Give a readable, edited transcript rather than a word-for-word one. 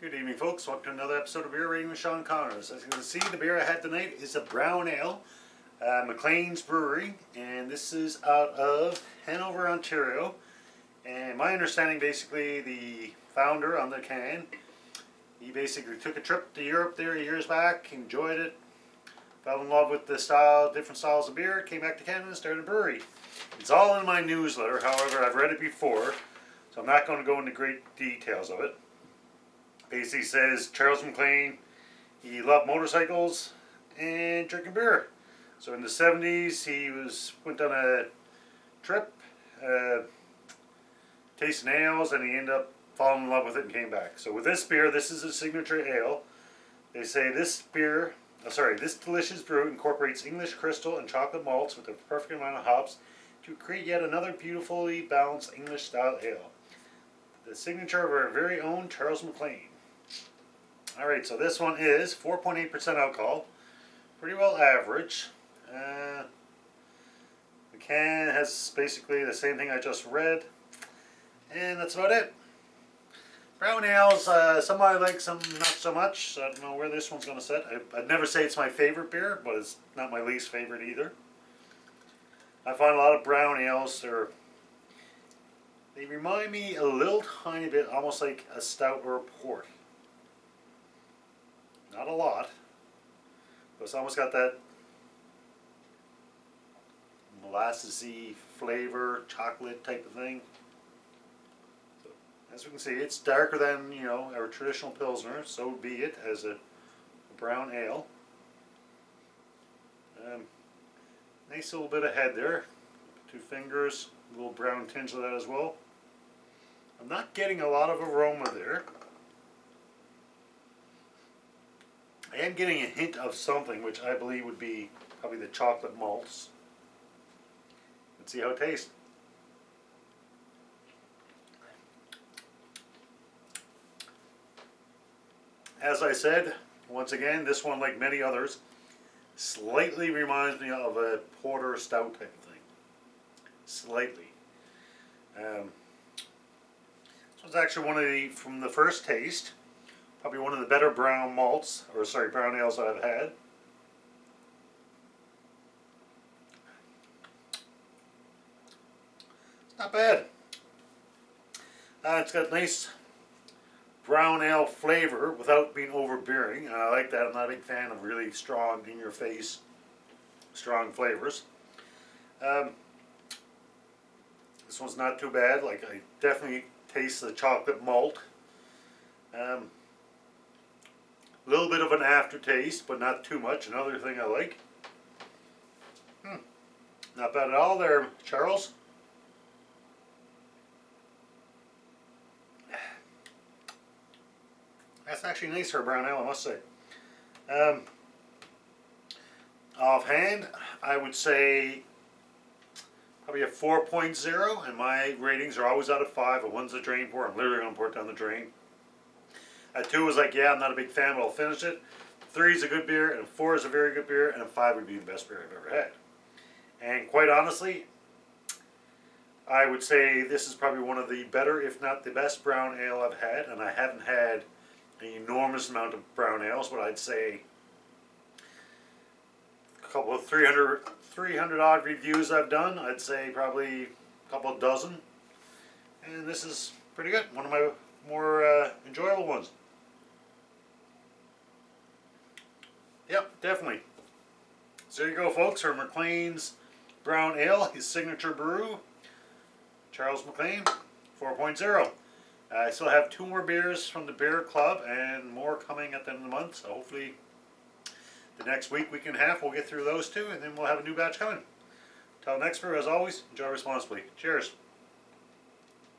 Good evening, folks. Welcome to another episode of Beer Rating with Sean Connors. As you can see, the beer I had tonight is a brown ale, McLean's Brewery, and this is out of Hanover, Ontario. And my understanding, basically, the founder on the can, he basically took a trip to Europe there years back, enjoyed it, fell in love with the style, different styles of beer, came back to Canada and started a brewery. It's all in my newsletter. However, I've read it before, so I'm not going to go into great details of it. Basically says Charles McLean, he loved motorcycles and drinking beer. So in the 70s he went on a trip, tasting ales, and he ended up falling in love with it and came back. So with this beer, this is a signature ale. They say this delicious brew incorporates English crystal and chocolate malts with the perfect amount of hops to create yet another beautifully balanced English style ale. The signature of our very own Charles McLean. Alright, so this one is 4.8% alcohol. Pretty well average. The can has basically the same thing I just read. And that's about it. Brown ales, some I like, some not so much. So I don't know where this one's going to sit. I'd never say it's my favorite beer, but it's not my least favorite either. I find a lot of brown ales, they remind me a little tiny bit, almost like a stout or a port. Not a lot, but it's almost got that molassesy flavor, chocolate type of thing. So, as we can see, it's darker than, our traditional Pilsner, so be it, as a brown ale. Nice little bit of head there. 2 fingers, a little brown tinge of that as well. I'm not getting a lot of aroma there. I am getting a hint of something, which I believe would be probably the chocolate malts. Let's see how it tastes. As I said, once again, this one, like many others, slightly reminds me of a porter stout type of thing. Slightly. This one's actually from the first taste, probably one of the better brown ales that I've had. It's not bad. It's got nice brown ale flavor without being overbearing, and I like that. I'm not a big fan of really strong, in-your-face, strong flavors. This one's not too bad. Like, I definitely taste the chocolate malt. A little bit of an aftertaste, but not too much. Another thing I like. Not bad at all there, Charles. That's actually nice for a brown ale, I must say. Offhand, I would say probably a 4.0, and my ratings are always out of 5. A 1's a drain pour. I'm literally going to pour it down the drain. A 2 is like, yeah, I'm not a big fan, but I'll finish it. 3 is a good beer, and a 4 is a very good beer, and a 5 would be the best beer I've ever had. And quite honestly, I would say this is probably one of the better, if not the best brown ale I've had, and I haven't had an enormous amount of brown ales, but I'd say a couple of 300 odd reviews I've done, I'd say probably a couple of dozen. And this is pretty good. One of my more enjoyable ones. Yep, definitely. So there you go, folks, for McLean's Brown Ale, his signature brew, Charles McLean, 4.0. I still have 2 more beers from the Beer Club and more coming at the end of the month, so hopefully the next week and a half we'll get through those 2, and then we'll have a new batch coming. Until next brew, as always, enjoy responsibly. Cheers.